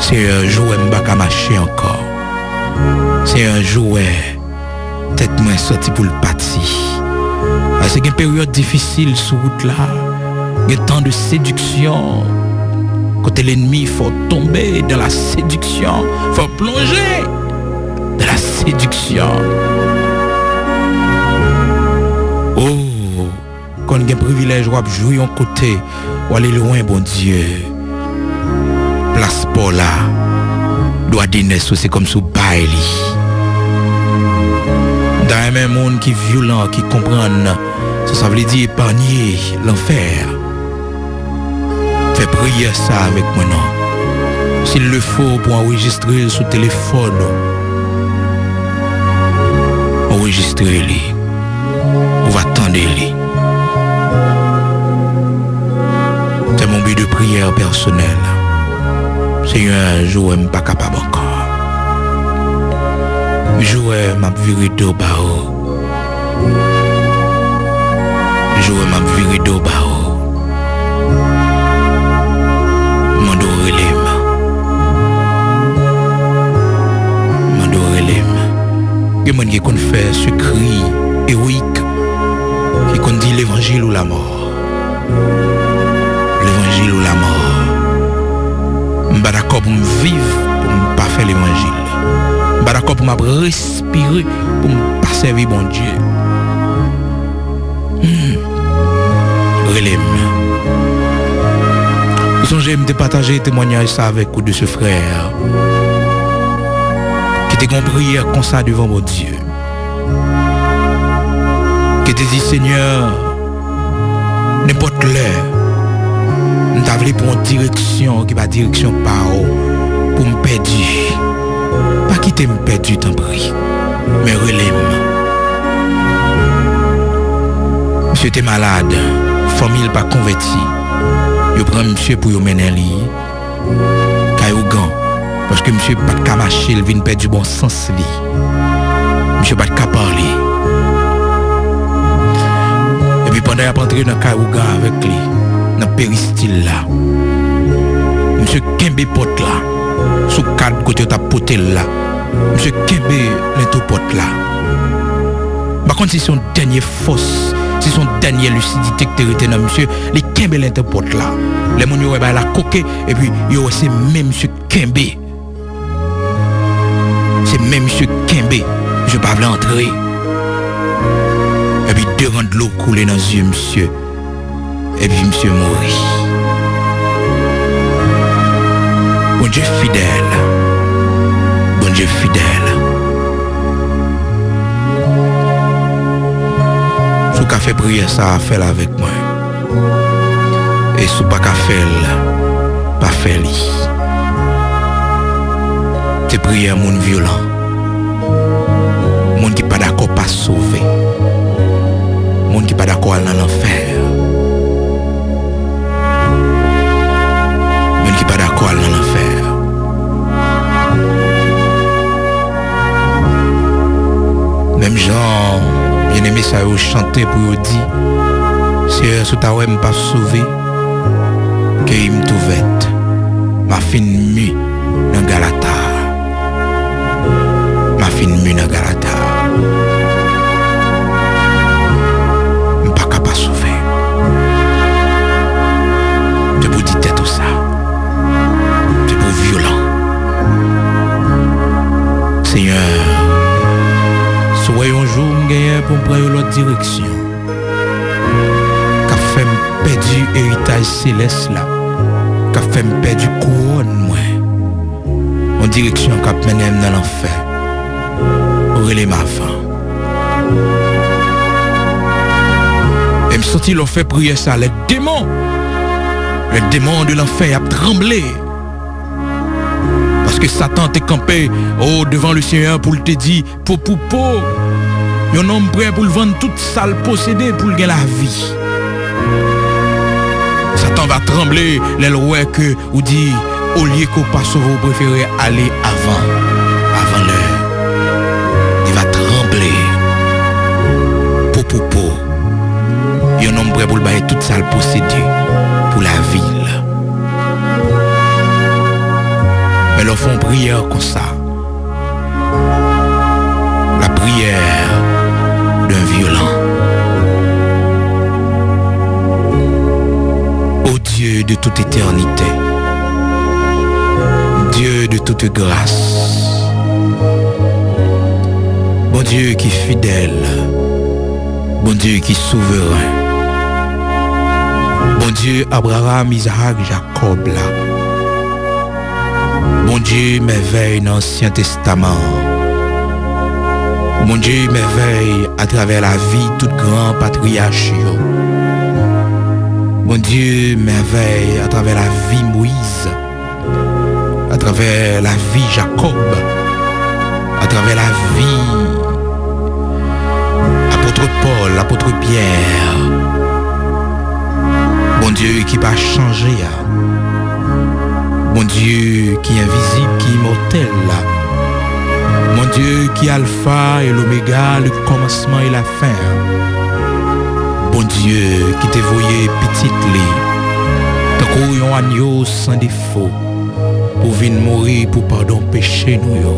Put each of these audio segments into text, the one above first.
C'est un jouet m'baka marcher encore. C'est un jouet tête moins sorti pour le parti. C'est une période difficile sur route là. Il y a tant de séduction. Côté l'ennemi, faut tomber dans la séduction. Faut plonger dans la séduction. Oh, quand il y a un privilège, on jouer en côté, ou aller loin, bon Dieu. Place pour là. Doit dîner, c'est comme sous Bailey. Dans un même monde qui est violent, qui comprend, ça veut dire épargner l'enfer. Fais prier ça avec moi, non. S'il le faut pour enregistrer sur téléphone, enregistrer-les. On va attendre les. C'est mon but de prière personnel. C'est un jour où je ne suis pas capable encore. Un jour où je suis viré d'eau bao. Un jour où je suis viré d'eau bao. Mando relève. Mando relève. Il y a des gens qui fait ce cri héroïque qui qu'on dit l'évangile ou la mort. L'évangile ou la mort. Je suis d'accord pour me vivre, pour ne pas faire l'évangile. Je suis d'accord pour me respirer, pour ne pas servir bon Dieu. Relève. J'aime de partager témoignage ça avec vous de ce frère qui était compris comme ça devant mon Dieu. Qui te dit Seigneur, n'importe l'heure, nous t'avons pour une direction qui va direction par où pour me perdre. Pas quitter me perdre, t'en prie, mais relève. Monsieur était malade, famille pas convertie. Je prends monsieur pour y mener lui. Parce que monsieur pas de marcher, il vient perdre du bon sens lui. Monsieur pas de parler. Et puis pendant qu'il est entré dans Kaouga avec lui, dans le péristyle là, monsieur Kembe pote là, sous quatre côtés de ta potel là, monsieur Kembe l'intopote là. Par contre, c'est son dernier force. C'est son dernier lucidité que tu as dans monsieur, les Kembe l'interporte là. Les gens qui ont la coquée et puis c'est même monsieur Kembe. C'est même monsieur Kembe. Je ne peux pas entrer. Et puis deux rangs de l'eau coulée dans les yeux monsieur. Et puis monsieur mourit. Bon Dieu fidèle. Bon Dieu fidèle. Qu'a fait prier ça a fait avec moi et sous pas qu'a fait pas fait li t'es prier monde violent monde qui pas d'accord pas sauver monde qui pas d'accord aller dans l'enfer monde qui pas d'accord aller dans l'enfer même genre bien aimé ça vous chanter pour vous dire c'est sous ta ouais pas sauvé que il me trouvette ma fine mu dans Galata ma fine mu dans Galata pas capable sauver c'est pour dire tout ça c'est pour violent Seigneur. Soyez un jour gagné pour prendre l'autre direction. Qu'a fait me perdre héritage céleste là. Qu'a fait me perdre couronne moi. En direction qu'a mené dans l'enfer. Relais ma fin. Et me sentit l'on fait prier ça les démons de l'enfer a tremblé. Parce que Satan t'est campé devant le Seigneur pour te dire pour un homme prêt pour le vendre toute sale possédée pour gagner la vie. Satan va trembler les lois que ou dit au lieu qu'on passe vous préférez aller avant l'heure. Il va trembler pour un homme prêt pour le bailler toute sale possédée pour la ville. Mais nous faisons prière comme ça. La prière d'un violent. Ô Dieu de toute éternité, Dieu de toute grâce, bon Dieu qui est fidèle, bon Dieu qui est souverain, bon Dieu Abraham, Isaac, Jacob là, bon Dieu merveille dans l'Ancien Testament, bon Dieu merveille à travers la vie tout grand patriarche. Mon Dieu merveille à travers la vie Moïse, à travers la vie Jacob, à travers la vie apôtre Paul, apôtre Pierre. Mon Dieu qui va changer. Mon Dieu qui est invisible, qui est immortel. Mon Dieu qui est alpha et l'oméga, le commencement et la fin. Bon Dieu qui t'est voyé petite li, tant qu'on un agneau sans défaut, pour venir mourir pour pardon péché nous yo.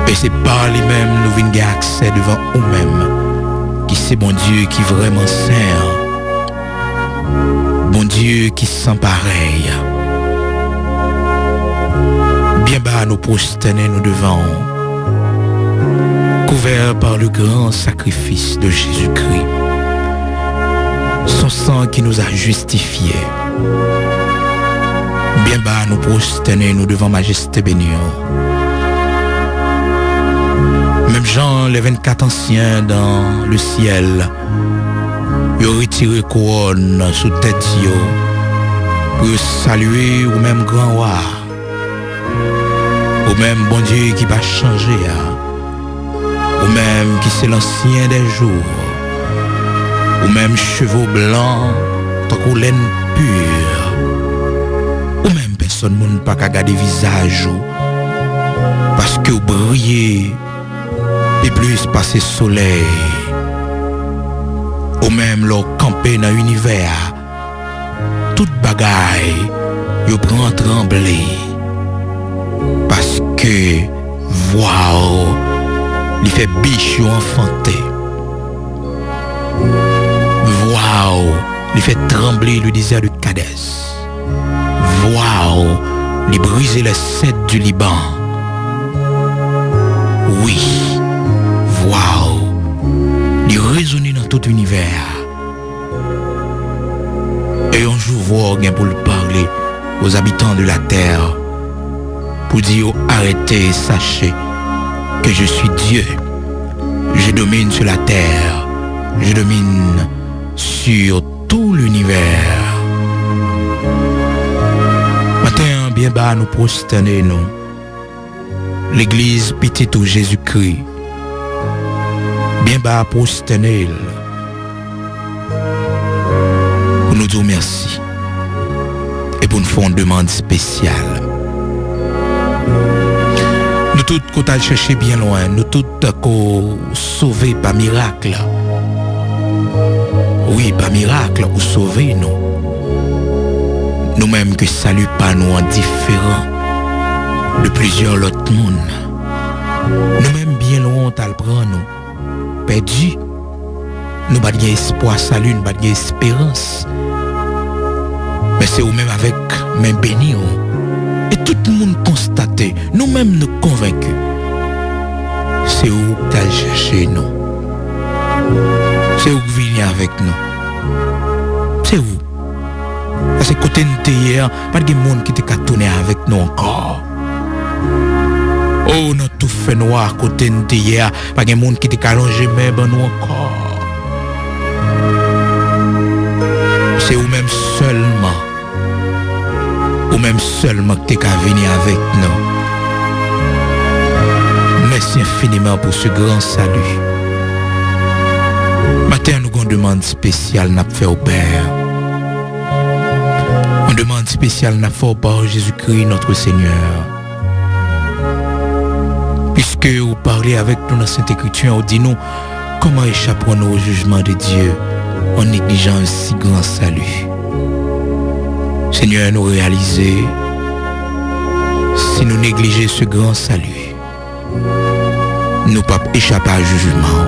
Et c'est par lui-même nous venons gagner accès devant nous-mêmes, qui c'est bon Dieu qui est vraiment saint, bon Dieu qui sans pareil. Bien bas nous prosterner nous devant, couvert par le grand sacrifice de Jésus-Christ, son sang qui nous a justifiés. Bien bas nous prosterner nous devant majesté bénie. Même Jean, les 24 anciens dans le ciel, ils ont retiré couronne sous tête pour saluer au même grand roi, au même bon Dieu qui va changer. Ou même qui c'est l'ancien des jours, ou même cheveux blancs, tant qu'on laine pure, ou même personne ne peut pas garder visage, parce que vous brillez, et plus passer soleil, ou même leur camper dans l'univers, toute bagaille, vous prend trembler, parce que, waouh, il fait biche enfanté. Waouh, il fait trembler le désert de Kadès. Waouh, il brise les cèdres du Liban. Oui, waouh, il résonne dans tout l'univers. Et un jour, voir pour le parler aux habitants de la terre, pour dire arrêtez, sachez que je suis Dieu, je domine sur la terre, je domine sur tout l'univers. Matin, bien bas, nous prosterner, nous. L'église petite où Jésus-Christ, bien bas, prosterner, pour nous dire merci et pour nous faire une demande spéciale. Nous tous qu'on t'a cherché bien loin, nous tous qu'on sauvé par miracle. Oui, par miracle, ou sauvé nous. Nous-mêmes que salut pas nous indifférents de plusieurs autres mondes. Nous-mêmes bien loin t'as le prendre nous. Perdu. Nous pas de espoir, salut, nous pas de espérance. Mais c'est vous-même avec main bénie. Et tout le monde constaté, nous-mêmes nous convaincus. C'est où que tu as cherché nous. C'est où que venir avec nous. C'est où. C'est côté de hier, pas de monde qui t'a tourné avec nous encore. Oh, nous tout fait noir côté de hier, pas de monde qui t'a allongé même nous encore. C'est où même seulement. Ou même seulement que tu qu'à venir avec nous. Merci infiniment pour ce grand salut. Matin, nous avons une demande spéciale n'a fait au Père. Une demande spéciale n'a fait au Père Jésus-Christ, notre Seigneur. Puisque vous parlez avec nous dans la Sainte Écriture, vous dites nous comment échapperons-nous au jugement de Dieu en négligeant un si grand salut. Seigneur, nous réaliser Si nous négligeons ce grand salut, nous ne pouvons pas échapper à jugement.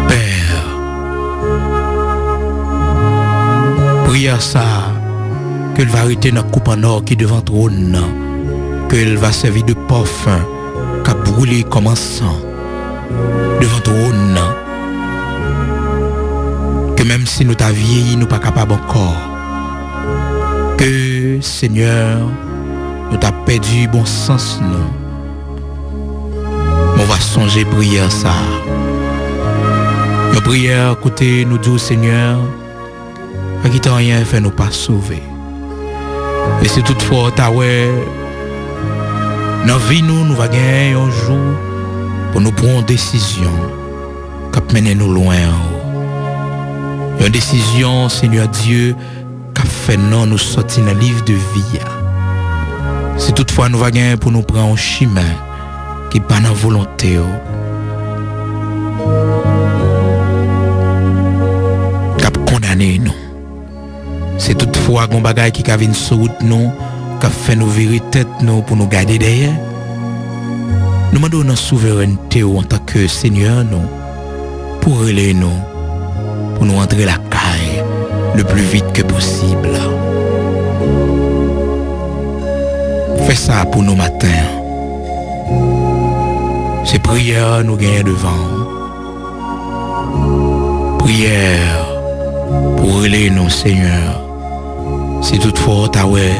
Père, prière ça, qu'elle va arrêter notre coupe en or qui est devant le trône, qu'elle va servir de parfum, qu'a brûlé comme un sang devant le trône, que même si nous t'avons vieilli, nous ne sommes pas capables encore, que Seigneur, nous t'avons perdu bon sens, nous. On va songer prière ça. Nos prières, écoutez, nous disons Seigneur, à qui t'as rien fait, nous pas sauver. Et si toutefois, t'as ouais, dans la vie, nous allons gagner un jour pour nous prendre une décision qui mène nous loin en haut. Une décision, Seigneur Dieu, qui fait non nous sortir dans le livre de vie. Si toutefois nous allons gagner pour nous prendre un chemin qui n'est pas dans la volonté, qui a condamné nous. C'est toutefois un bagage qui a une sur route nous, qui a fait nous virer tête nous pour nous garder derrière. Nous demandons notre souveraineté en tant que Seigneur nous, pour relayer nous, pour nous entrer la caille le plus vite que possible. Fais ça pour nous matins. Ces prières nous gagnent devant. Prière pour relayer nous, Seigneur. Si toutefois t'as ouais,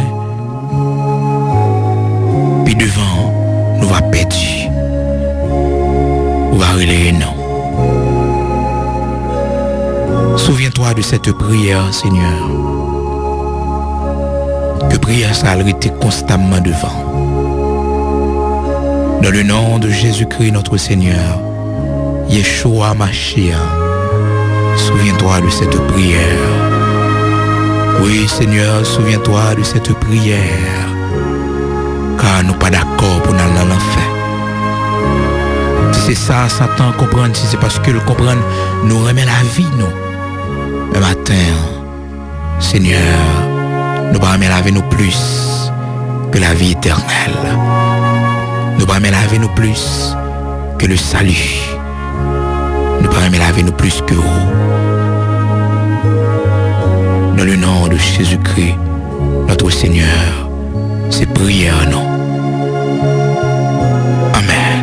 puis devant, nous va perdre. Nous va relayer nous. Souviens-toi de cette prière, Seigneur. Que prière ça a été constamment devant. Dans le nom de Jésus-Christ, notre Seigneur, Yeshua Mashiach, souviens-toi de cette prière. Oui, Seigneur, souviens-toi de cette prière. Car nous pas d'accord pour aller dans l'enfer. Si c'est ça, Satan comprend, si c'est parce que le comprendre nous remet la vie, nous. Le matin, Seigneur, nous pas remettre la vie nous plus que la vie éternelle. Nous pas remettre la vie nous plus que le salut. Nous pas remettre la vie nous plus que vous. Dans le nom de Jésus-Christ, notre Seigneur, c'est prière, non? Amen.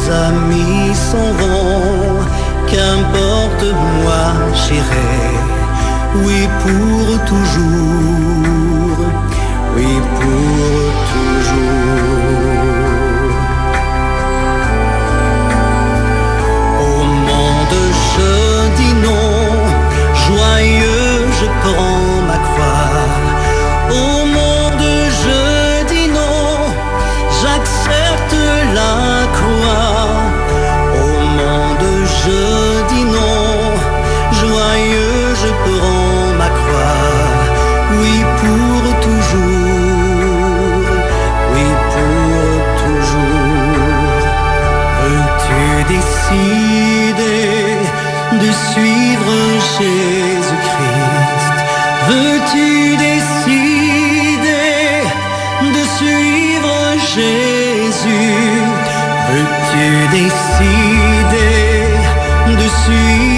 Amis s'en vont, qu'importe de moi j'irai, oui pour toujours, oui pour toujours. Au monde je dis non, joyeux je prends ma croix. Au monde je dis non, j'accepte la croix. Au monde je dis non, joyeux je prends ma croix. Oui pour toujours, oui pour toujours. Veux-tu décider de suivre Jésus-Christ? Veux-tu décider de suivre Jésus? Veux-tu décider de suivre